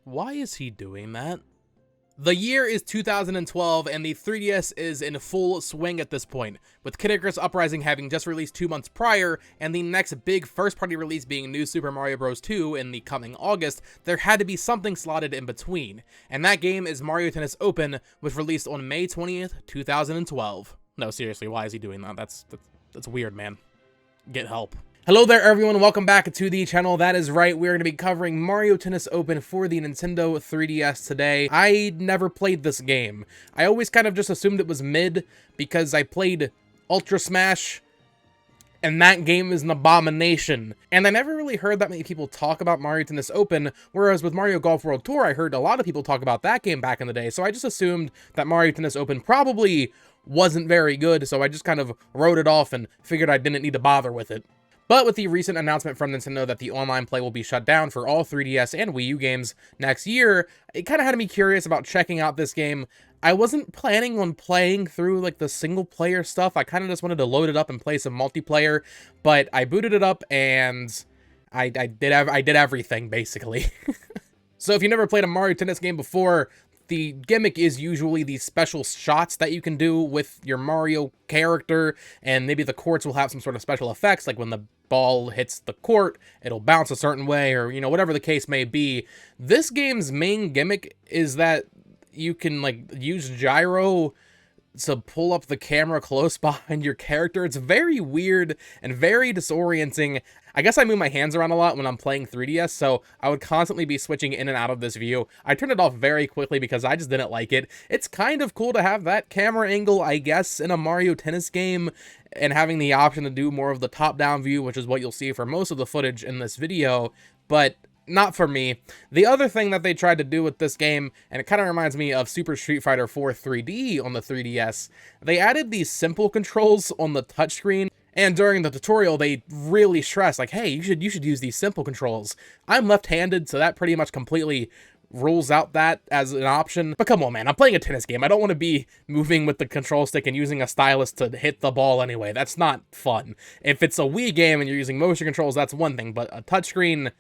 Why is he doing that? The year is 2012, and the 3DS is in full swing at this point, with Kid Icarus Uprising having just released 2 months prior, and the next big first-party release being New Super Mario Bros. 2 in the coming August. There had to be something slotted in between, and that game is Mario Tennis Open, which released on May 20th, 2012. No, seriously, why is he doing that? That's weird, man. Get help. Hello there, everyone. Welcome back to the channel. That is right. We're going to be covering Mario Tennis Open for the Nintendo 3DS today. I never played this game. I always kind of just assumed it was mid because I played Ultra Smash, and that game is an abomination. And I never really heard that many people talk about Mario Tennis Open, whereas with Mario Golf World Tour, I heard a lot of people talk about that game back in the day, so I just assumed that Mario Tennis Open probably wasn't very good, so I just kind of wrote it off and figured I didn't need to bother with it. But with the recent announcement from Nintendo that the online play will be shut down for all 3DS and Wii U games next year, it kind of had me curious about checking out this game. I wasn't planning on playing through like the single player stuff. I kind of just wanted to load it up and play some multiplayer, but I booted it up and I did everything basically. So if you never played a Mario Tennis game before, the gimmick is usually these special shots that you can do with your Mario character, and maybe the courts will have some sort of special effects, like when the ball hits the court, it'll bounce a certain way, or, you know, whatever the case may be. This game's main gimmick is that you can, like, use gyro to pull up the camera close behind your character. It's very weird and very disorienting. I guess I move my hands around a lot when I'm playing 3DS, so I would constantly be switching in and out of this view. I turned it off very quickly because I just didn't like it. It's kind of cool to have that camera angle, I guess, in a Mario Tennis game, and having the option to do more of the top-down view, which is what you'll see for most of the footage in this video, but not for me. The other thing that they tried to do with this game, and it kind of reminds me of Super Street Fighter 4 3D on the 3DS, they added these simple controls on the touchscreen, and during the tutorial, they really stressed, like, hey, you should use these simple controls. I'm left-handed, so that pretty much completely rules out that as an option. But come on, man, I'm playing a tennis game. I don't want to be moving with the control stick and using a stylus to hit the ball anyway. That's not fun. If it's a Wii game and you're using motion controls, that's one thing, but a touchscreen,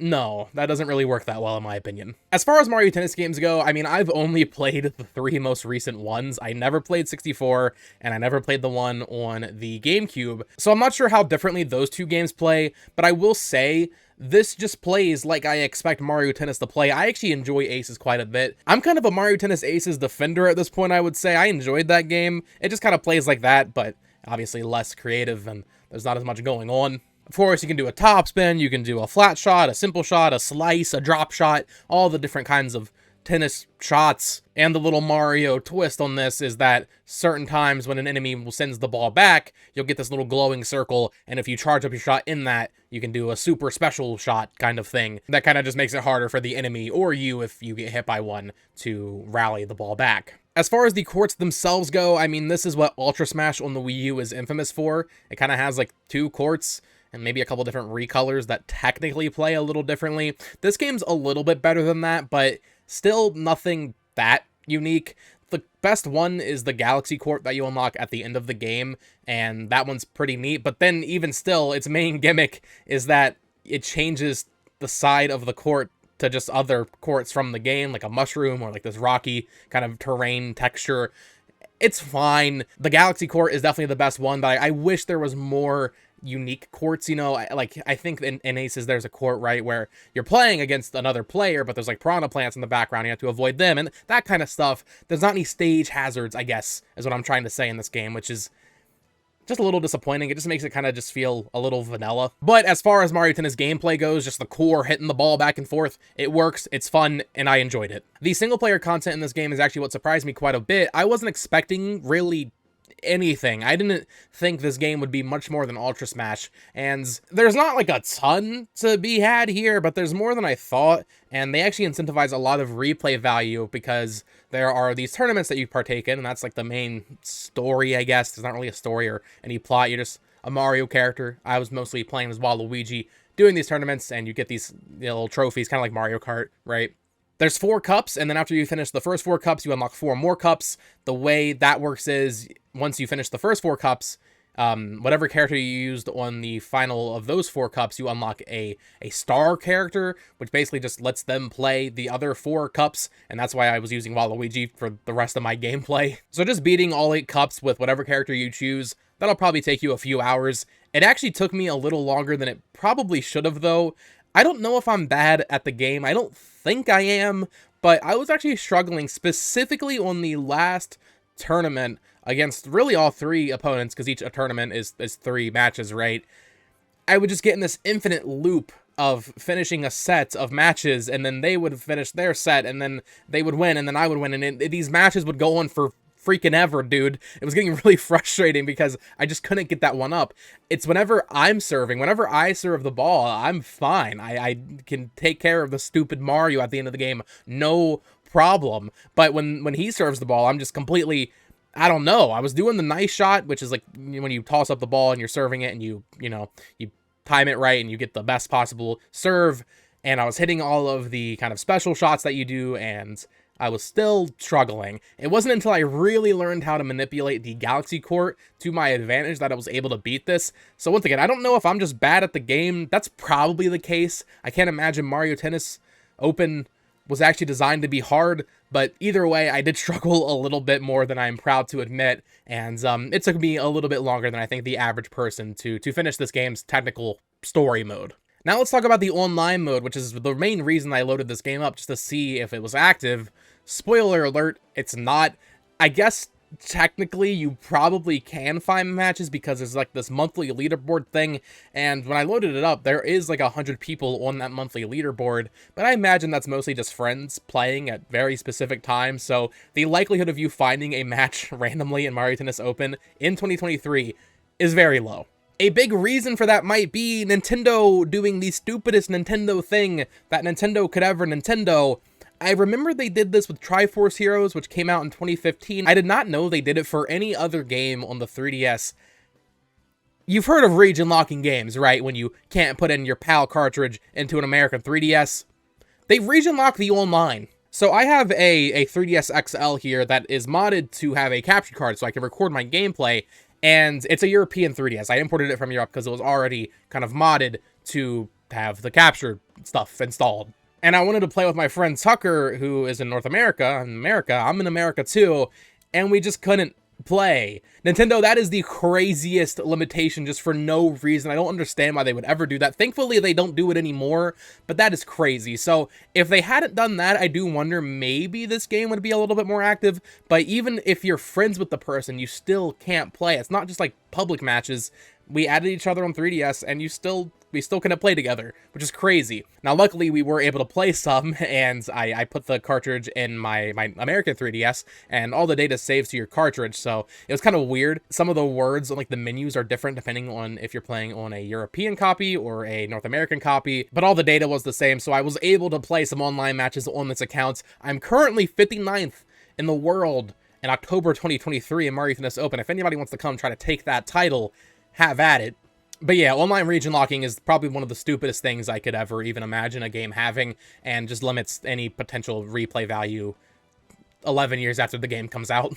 no, that doesn't really work that well in my opinion. As far as Mario Tennis games go, I mean, I've only played the 3 most recent ones. I never played 64, and I never played the one on the GameCube, so I'm not sure how differently those two games play, but I will say, this just plays like I expect Mario Tennis to play. I actually enjoy Aces quite a bit. I'm kind of a Mario Tennis Aces defender at this point, I would say. I enjoyed that game. It just kind of plays like that, but obviously less creative, and there's not as much going on. Of course, you can do a topspin, you can do a flat shot, a simple shot, a slice, a drop shot, all the different kinds of tennis shots. And the little Mario twist on this is that certain times when an enemy sends the ball back, you'll get this little glowing circle, and if you charge up your shot in that, you can do a super special shot kind of thing. That kind of just makes it harder for the enemy, or you if you get hit by one, to rally the ball back. As far as the courts themselves go, I mean, this is what Ultra Smash on the Wii U is infamous for. It kind of has like 2 courts, and maybe a couple different recolors that technically play a little differently. This game's a little bit better than that, but still nothing that unique. The best one is the Galaxy Court that you unlock at the end of the game, and that one's pretty neat, but then even still, its main gimmick is that it changes the side of the court to just other courts from the game, like a mushroom or like this rocky kind of terrain texture. It's fine. The Galaxy Court is definitely the best one, but I wish there was more unique courts, you know. Like, I think in Aces there's a court, right, where you're playing against another player, but there's like piranha plants in the background, you have to avoid them, and that kind of stuff. There's not any stage hazards, I guess, is what I'm trying to say in this game, which is just a little disappointing. It just makes it kind of just feel a little vanilla. But as far as Mario Tennis gameplay goes, just the core hitting the ball back and forth, it works, it's fun, and I enjoyed it. The single player content in this game is actually what surprised me quite a bit. I wasn't expecting really anything. I didn't think this game would be much more than Ultra Smash, and there's not like a ton to be had here, but there's more than I thought, and they actually incentivize a lot of replay value because there are these tournaments that you partake in, and that's like the main story, I guess. There's not really a story or any plot, you're just a Mario character. I was mostly playing as Waluigi, doing these tournaments, and you get these little trophies, kind of like Mario Kart, right? There's 4 cups, and then after you finish the first 4 cups, you unlock 4 more cups. The way that works is, once you finish the first 4 cups, Whatever character you used on the final of those 4 cups, you unlock a star character, which basically just lets them play the other 4 cups, and that's why I was using Waluigi for the rest of my gameplay. So just beating all 8 cups with whatever character you choose, that'll probably take you a few hours. It actually took me a little longer than it probably should have, though. I don't know if I'm bad at the game. I don't think I am, but I was actually struggling specifically on the last tournament against really all 3 opponents, because each tournament is 3 matches, right? I would just get in this infinite loop of finishing a set of matches, and then they would finish their set, and then they would win, and then I would win, and these matches would go on for freaking ever, dude. It was getting really frustrating because I just couldn't get that one up. It's whenever I'm serving, whenever I serve the ball, I'm fine. I can take care of the stupid Mario at the end of the game, no problem. But when he serves the ball, I'm just completely, I don't know. I was doing the nice shot, which is like when you toss up the ball and you're serving it and you time it right and you get the best possible serve. And I was hitting all of the kind of special shots that you do, and I was still struggling. It wasn't until I really learned how to manipulate the Galaxy Court to my advantage that I was able to beat this. So once again, I don't know if I'm just bad at the game. That's probably the case. I can't imagine Mario Tennis Open was actually designed to be hard, but either way, I did struggle a little bit more than I'm proud to admit, and it took me a little bit longer than I think the average person to finish this game's technical story mode. Now let's talk about the online mode, which is the main reason I loaded this game up, just to see if it was active. Spoiler alert, it's not. I guess technically you probably can find matches because there's like this monthly leaderboard thing, and when I loaded it up, there is like 100 people on that monthly leaderboard, but I imagine that's mostly just friends playing at very specific times, so the likelihood of you finding a match randomly in Mario Tennis Open in 2023 is very low. A big reason for that might be Nintendo doing the stupidest Nintendo thing that Nintendo could ever Nintendo. I remember they did this with Triforce Heroes, which came out in 2015. I did not know they did it for any other game on the 3DS. You've heard of region locking games, right? When you can't put in your PAL cartridge into an American 3DS. They region lock the online. So I have a 3DS XL here that is modded to have a capture card so I can record my gameplay, and it's a European 3DS. I imported it from Europe because it was already kind of modded to have the capture stuff installed. And I wanted to play with my friend Tucker, who is in North America. I'm in America too, and we just couldn't play. Nintendo, that is the craziest limitation just for no reason. I don't understand why they would ever do that. Thankfully, they don't do it anymore, but that is crazy. So if they hadn't done that, I do wonder maybe this game would be a little bit more active, but even if you're friends with the person, you still can't play. It's not just like public matches. We added each other on 3DS, and we still couldn't play together, which is crazy. Now, luckily, we were able to play some, and I put the cartridge in my American 3DS, and all the data saves to your cartridge, so it was kind of weird. Some of the words, like the menus, are different depending on if you're playing on a European copy or a North American copy, but all the data was the same, so I was able to play some online matches on this account. I'm currently 59th in the world in October 2023 in Mario Tennis Open. If anybody wants to come try to take that title, have at it. But yeah, online region locking is probably one of the stupidest things I could ever even imagine a game having, and just limits any potential replay value 11 years after the game comes out.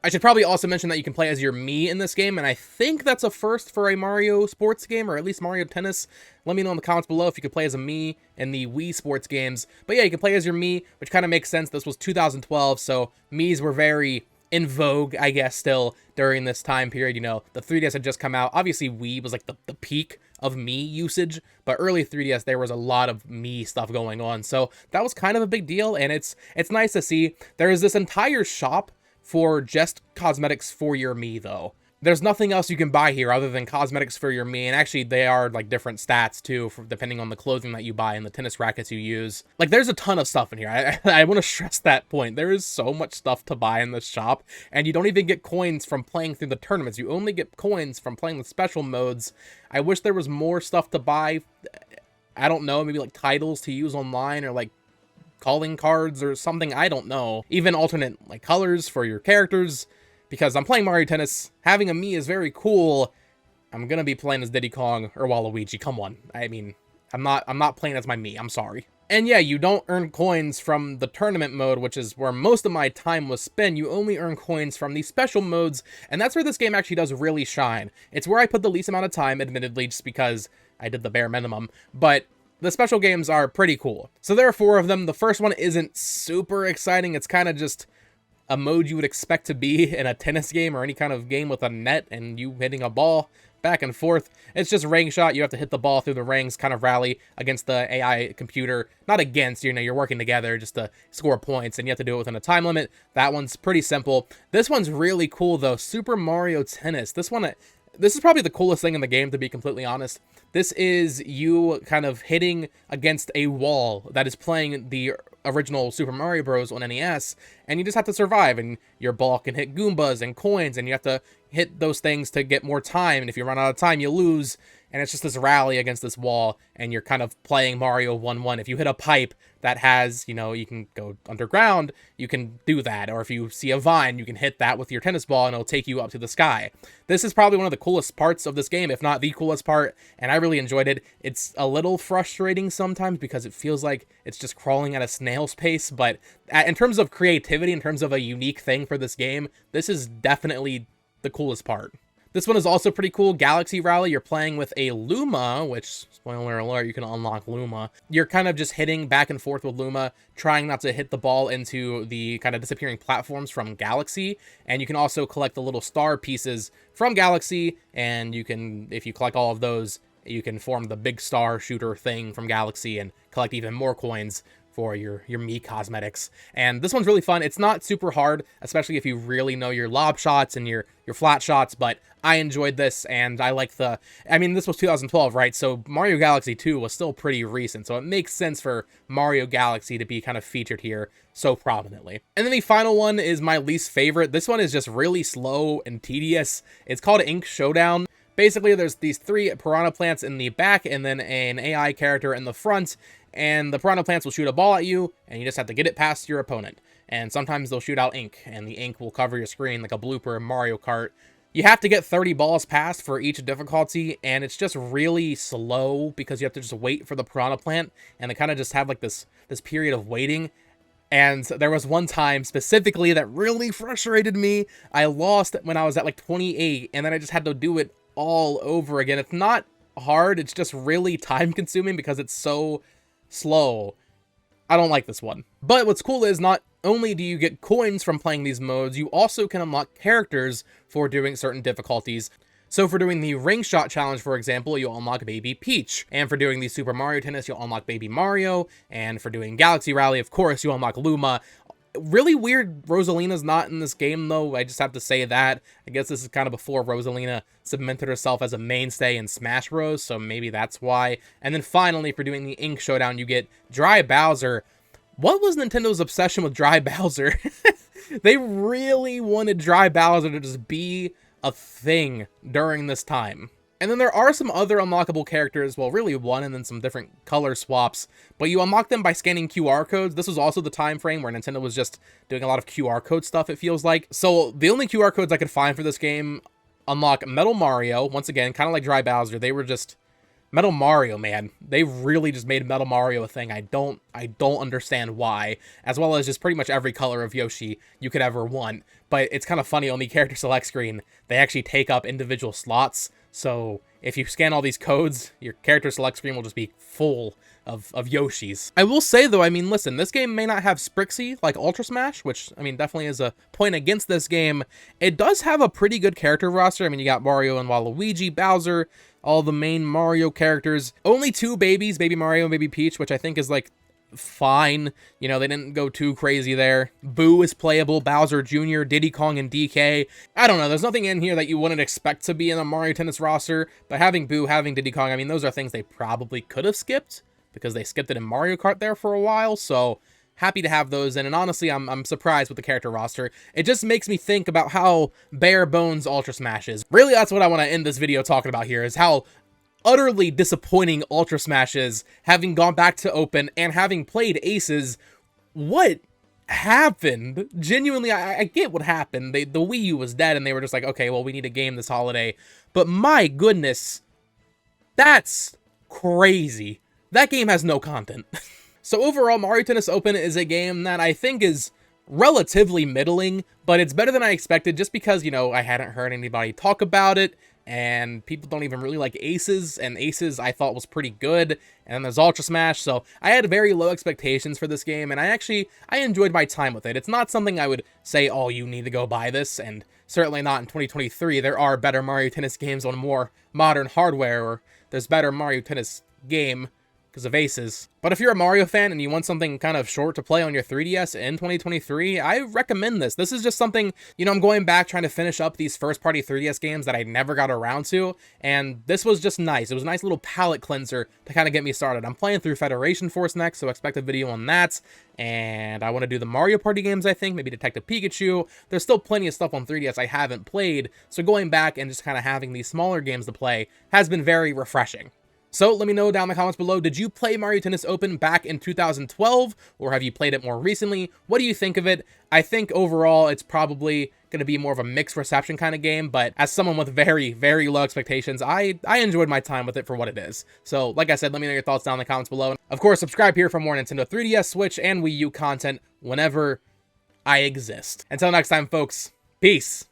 I should probably also mention that you can play as your Mii in this game, and I think that's a first for a Mario sports game, or at least Mario Tennis. Let me know in the comments below if you could play as a Mii in the Wii sports games. But yeah, you can play as your Mii, which kind of makes sense. This was 2012, so Miis were very in vogue, I guess, still during this time period. You know, the 3DS had just come out. Obviously, Wii was like the peak of Mii usage, but early 3DS, there was a lot of Mii stuff going on. So that was kind of a big deal, and it's nice to see. There is this entire shop for just cosmetics for your Mii, though. There's nothing else you can buy here other than cosmetics for your Mii, and actually they are like different stats too, depending on the clothing that you buy and the tennis rackets you use. Like, there's a ton of stuff in here. I want to stress that point. There is so much stuff to buy in this shop, and you don't even get coins from playing through the tournaments. You only get coins from playing the special modes. I wish there was more stuff to buy. I don't know, maybe like titles to use online, or like calling cards or something. I don't know. Even alternate like colors for your characters. Because I'm playing Mario Tennis, having a Mii is very cool. I'm gonna be playing as Diddy Kong or Waluigi. Come on. I mean, I'm not playing as my Mii. I'm sorry. And yeah, you don't earn coins from the tournament mode, which is where most of my time was spent. You only earn coins from these special modes, and that's where this game actually does really shine. It's where I put the least amount of time, admittedly, just because I did the bare minimum, but the special games are pretty cool. So there are 4 of them. The first one isn't super exciting. It's kind of just a mode you would expect to be in a tennis game or any kind of game with a net and you hitting a ball back and forth. It's just ring shot. You have to hit the ball through the rings, kind of rally against the AI computer. Not against, you know, you're working together just to score points, and you have to do it within a time limit. That one's pretty simple. This one's really cool, though. Super Mario Tennis. This is probably the coolest thing in the game, to be completely honest. This is you kind of hitting against a wall that is playing the original Super Mario Bros. On NES, and you just have to survive, and your ball can hit Goombas and coins, and you have to hit those things to get more time, and if you run out of time, you lose, and it's just this rally against this wall, and you're kind of playing Mario 1-1. If you hit a pipe that has, you know, you can go underground, you can do that, or if you see a vine, you can hit that with your tennis ball, and it'll take you up to the sky. This is probably one of the coolest parts of this game, if not the coolest part, and I really enjoyed it. It's a little frustrating sometimes because it feels like it's just crawling at a snail's pace, but in terms of creativity, in terms of a unique thing for this game, this is definitely the coolest part. This one is also pretty cool. Galaxy Rally, you're playing with a Luma, which, spoiler alert, you can unlock Luma. You're kind of just hitting back and forth with Luma, trying not to hit the ball into the kind of disappearing platforms from Galaxy. And you can also collect the little star pieces from Galaxy, and you can, if you collect all of those, you can form the big star shooter thing from Galaxy and collect even more coins for your Mii cosmetics. And this one's really fun. It's not super hard, especially if you really know your lob shots and your flat shots, but I enjoyed this, and I like this was 2012, right? So Mario Galaxy 2 was still pretty recent, so it makes sense for Mario Galaxy to be kind of featured here so prominently. And then the final one is my least favorite. This one is just really slow and tedious. It's called Ink Showdown. Basically, there's these 3 piranha plants in the back and then an AI character in the front, and the piranha plants will shoot a ball at you, and you just have to get it past your opponent. And sometimes they'll shoot out ink, and the ink will cover your screen like a blooper in Mario Kart. You have to get 30 balls past for each difficulty, and it's just really slow because you have to just wait for the piranha plant, and they kind of just have like this period of waiting. And there was one time specifically that really frustrated me. I lost when I was at like 28, and then I just had to do it all over again. It's not hard, it's just really time consuming because it's so slow. I don't like this one. But what's cool is not only do you get coins from playing these modes, you also can unlock characters for doing certain difficulties. So for doing the ring shot challenge, for example, you'll unlock Baby Peach. And for doing the Super Mario Tennis, you'll unlock Baby Mario. And for doing Galaxy Rally, of course, you'll unlock Luma. Really weird Rosalina's not in this game, though. I just have to say that. I guess this is kind of before Rosalina cemented herself as a mainstay in Smash Bros, so maybe that's why. And then finally, for doing the Ink Showdown, you get Dry Bowser. What was Nintendo's obsession with Dry Bowser? They really wanted Dry Bowser to just be a thing during this time. And then there are some other unlockable characters, well, really one, and then some different color swaps, but you unlock them by scanning QR codes. This was also the time frame where Nintendo was just doing a lot of QR code stuff, it feels like. So the only QR codes I could find for this game unlock Metal Mario, once again, kind of like Dry Bowser. They were just Metal Mario, man. They really just made Metal Mario a thing. I don't understand why, as well as just pretty much every color of Yoshi you could ever want. But it's kind of funny, on the character select screen, they actually take up individual slots. So if you scan all these codes, your character select screen will just be full of Yoshis. I will say, though, I mean, listen, this game may not have Sprixie like Ultra Smash, which, I mean, definitely is a point against this game. It does have a pretty good character roster. I mean, you got Mario and Waluigi, Bowser, all the main Mario characters. Only 2 babies, Baby Mario and Baby Peach, which I think is, like, fine. You know, they didn't go too crazy there. Boo is playable, Bowser Jr., Diddy Kong, and DK. I don't know, there's nothing in here that you wouldn't expect to be in a Mario Tennis roster, but having Boo, having Diddy Kong, I mean, those are things they probably could have skipped, because they skipped it in Mario Kart there for a while, so happy to have those in, and honestly, I'm surprised with the character roster. It just makes me think about how bare bones Ultra Smash is. Really, that's what I want to end this video talking about here, is how utterly disappointing Ultra Smash is, having gone back to Open and having played Aces. What happened? Genuinely, I get what happened. The Wii U was dead, and they were just like, okay, well, we need a game this holiday. But my goodness, that's crazy. That game has no content. So overall, Mario Tennis Open is a game that I think is relatively middling, but it's better than I expected just because, you know, I hadn't heard anybody talk about it, and people don't even really like Aces, and Aces I thought was pretty good, and then there's Ultra Smash, so I had very low expectations for this game, and I enjoyed my time with it. It's not something I would say, oh, you need to go buy this, and certainly not in 2023. There are better Mario Tennis games on more modern hardware, or there's better Mario Tennis game because of Aces. But if you're a Mario fan and you want something kind of short to play on your 3DS in 2023, I recommend this. This is just something, you know, I'm going back trying to finish up these first-party 3DS games that I never got around to, and this was just nice. It was a nice little palate cleanser to kind of get me started. I'm playing through Federation Force next, so expect a video on that, and I want to do the Mario Party games, I think, maybe Detective Pikachu. There's still plenty of stuff on 3DS I haven't played, so going back and just kind of having these smaller games to play has been very refreshing. So let me know down in the comments below, did you play Mario Tennis Open back in 2012, or have you played it more recently? What do you think of it? I think overall it's probably going to be more of a mixed reception kind of game, but as someone with very, very low expectations, I enjoyed my time with it for what it is. So like I said, let me know your thoughts down in the comments below. Of course, subscribe here for more Nintendo 3DS, Switch, and Wii U content whenever I exist. Until next time, folks, peace!